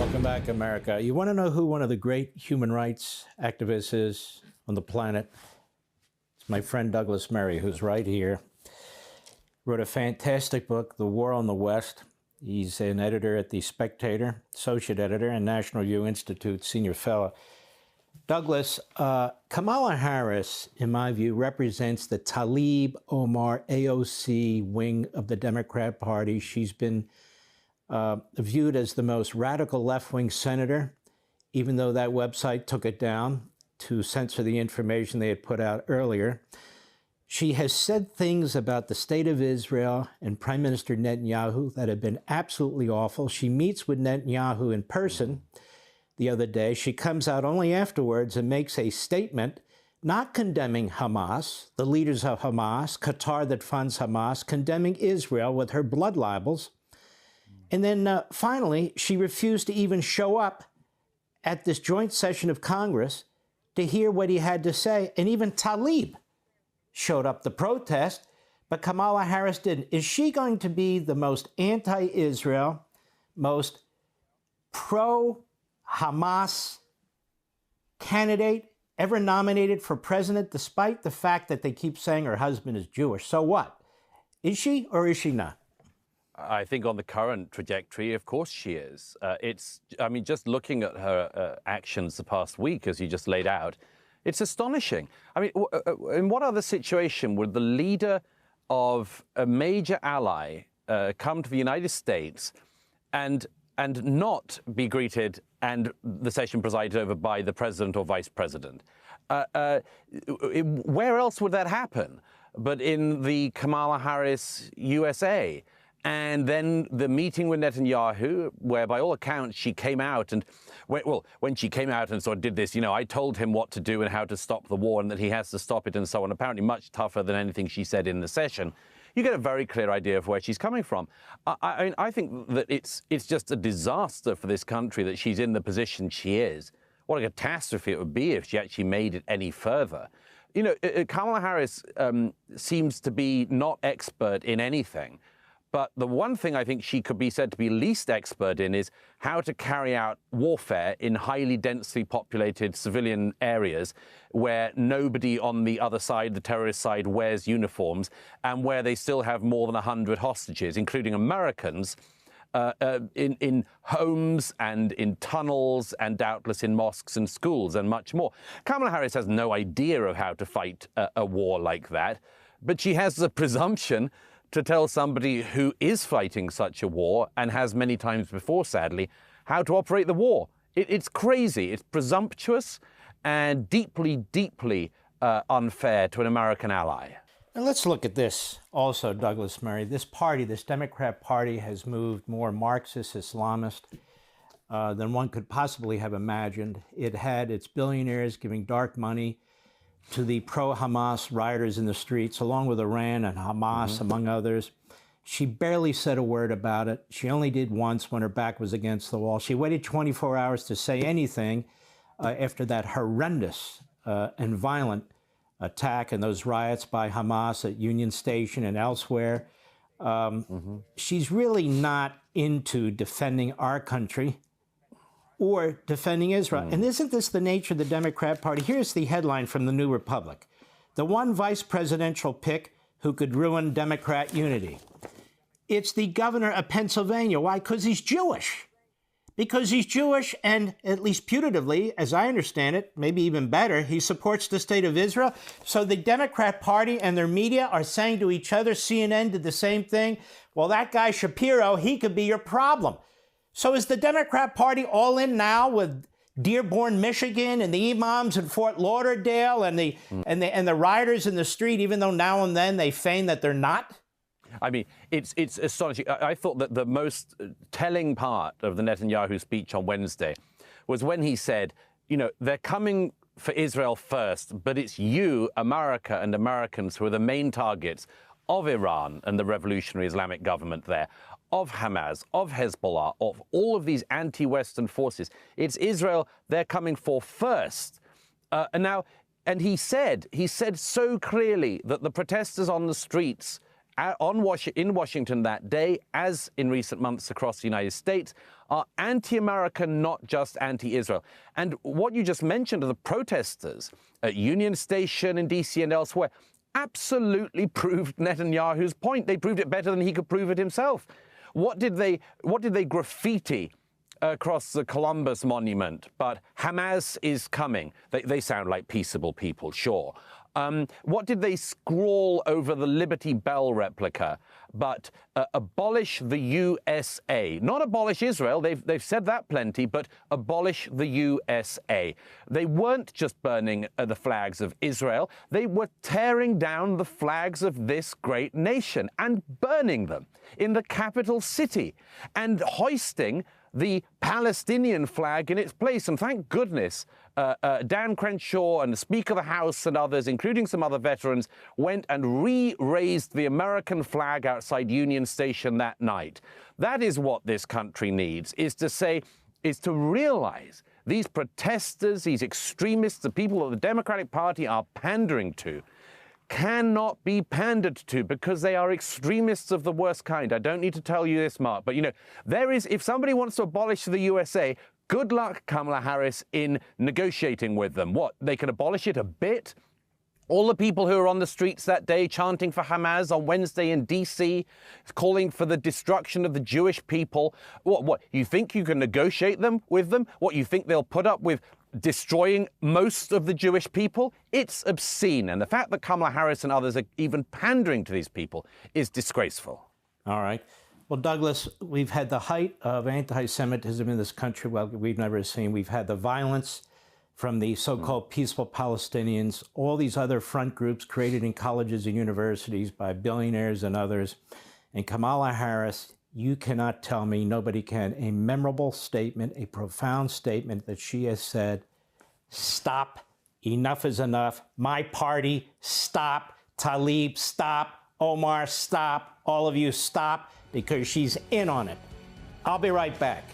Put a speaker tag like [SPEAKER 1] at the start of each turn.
[SPEAKER 1] Welcome back, America. You want to know who one of the great human rights activists is on the planet? It's my friend Douglas Murray, who's right here. Wrote a fantastic book, The War on the West. He's an editor at The Spectator, associate editor, and National Review Institute senior fellow. Douglas, Kamala Harris, in my view, represents the Tlaib Omar AOC wing of the Democrat Party. She's been viewed as the most radical left-wing senator, even though that website took it down to censor the information they had put out earlier. She has said things about the state of Israel and Prime Minister Netanyahu that have been absolutely awful. She meets with Netanyahu in person the other day. She comes out only afterwards and makes a statement not condemning Hamas, the leaders of Hamas, Qatar that funds Hamas, condemning Israel with her blood libels. And then finally, she refused to even show up at this joint session of Congress to hear what he had to say. And even Tlaib showed up to protest, but Kamala Harris didn't. Is she going to be the most anti-Israel, most pro-Hamas candidate ever nominated for president, despite the fact that they keep saying her husband is Jewish? So what? Is she or is she not?
[SPEAKER 2] I think on the current trajectory, of course she is. I mean, just looking at her actions the past week, as you just laid out, it's astonishing. I mean, in what other situation would the leader of a major ally come to the United States and not be greeted and the session presided over by the president or vice president? Where else would that happen but in the Kamala Harris USA? And then the meeting with Netanyahu, where by all accounts she came out and, well, when she came out and sort of did this, you know, I told him what to do and how to stop the war and that he has to stop it and so on, apparently much tougher than anything she said in the session. You get a very clear idea of where she's coming from. I mean, I think that it's just a disaster for this country that she's in the position she is. What a catastrophe it would be if she actually made it any further. You know, Kamala Harris seems to be not expert in anything. But the one thing I think she could be said to be least expert in is how to carry out warfare in highly densely populated civilian areas where nobody on the other side, the terrorist side, wears uniforms and where they still have more than 100 hostages, including Americans, in homes and in tunnels and doubtless in mosques and schools and much more. Kamala Harris has no idea of how to fight a war like that, but she has the presumption to tell somebody who is fighting such a war, and has many times before, sadly, how to operate the war. It's crazy. It's presumptuous and deeply, deeply unfair to an American ally.
[SPEAKER 1] And let's look at this also, Douglas Murray. This party, this Democrat Party, has moved more Marxist, Islamist than one could possibly have imagined. It had its billionaires giving dark money to the pro-Hamas rioters in the streets, along with Iran and Hamas, among others. She barely said a word about it. She only did once when her back was against the wall. She waited 24 hours to say anything after that horrendous and violent attack and those riots by Hamas at Union Station and elsewhere. She's really not into defending our country or defending Israel. And isn't this the nature of the Democrat Party? Here's the headline from the New Republic. The one vice presidential pick who could ruin Democrat unity. It's the governor of Pennsylvania. Why? Because he's Jewish. Because he's Jewish and, at least putatively, as I understand it, maybe even better, he supports the state of Israel. So the Democrat Party and their media are saying to each other, CNN did the same thing, well, that guy Shapiro, he could be your problem. So is the Democrat Party all in now with Dearborn, Michigan, and the imams in Fort Lauderdale and the rioters in the street, even though now and then they feign that they're not?
[SPEAKER 2] I mean, it's astonishing. I thought that the most telling part of the Netanyahu speech on Wednesday was when he said, you know, they're coming for Israel first, but it's you, America, and Americans who are the main targets of Iran and the revolutionary Islamic government there, of Hamas, of Hezbollah, of all of these anti-Western forces. It's Israel they're coming for first. And he said so clearly that the protesters on the streets in Washington that day, as in recent months across the United States, are anti-American, not just anti-Israel. And what you just mentioned of the protesters at Union Station in DC and elsewhere absolutely proved Netanyahu's point. They proved it better than he could prove it himself. What did they graffiti across the Columbus monument? But Hamas is coming. They sound like peaceable people, sure. What did they scrawl over the Liberty Bell replica? But abolish the USA. Not abolish Israel, they've said that plenty, but abolish the USA. They weren't just burning the flags of Israel, they were tearing down the flags of this great nation and burning them in the capital city and hoisting the Palestinian flag in its place. And thank goodness Dan Crenshaw and the Speaker of the House and others, including some other veterans, went and re-raised the American flag outside Union Station that night. That is what this country needs, is to realize these protesters, these extremists, the people that the Democratic Party are pandering to, cannot be pandered to because they are extremists of the worst kind. I don't need to tell you this, Mark, but if somebody wants to abolish the USA, good luck, Kamala Harris, in negotiating with them. What, they can abolish it a bit? All the people who were on the streets that day chanting for Hamas on Wednesday in DC, calling for the destruction of the Jewish people. What, you think you can negotiate with them? What, you think they'll put up with destroying most of the Jewish people? It's obscene. And the fact that Kamala Harris and others are even pandering to these people is disgraceful.
[SPEAKER 1] All right. Well, Douglas, we've had the height of anti-Semitism in this country we've never seen. We've had the violence from the so-called peaceful Palestinians, all these other front groups created in colleges and universities by billionaires and others. And Kamala Harris, you cannot tell me, nobody can, a memorable statement, a profound statement that she has said, stop, enough is enough, my party, stop, Tlaib, stop, Omar, stop, all of you stop, because she's in on it. I'll be right back.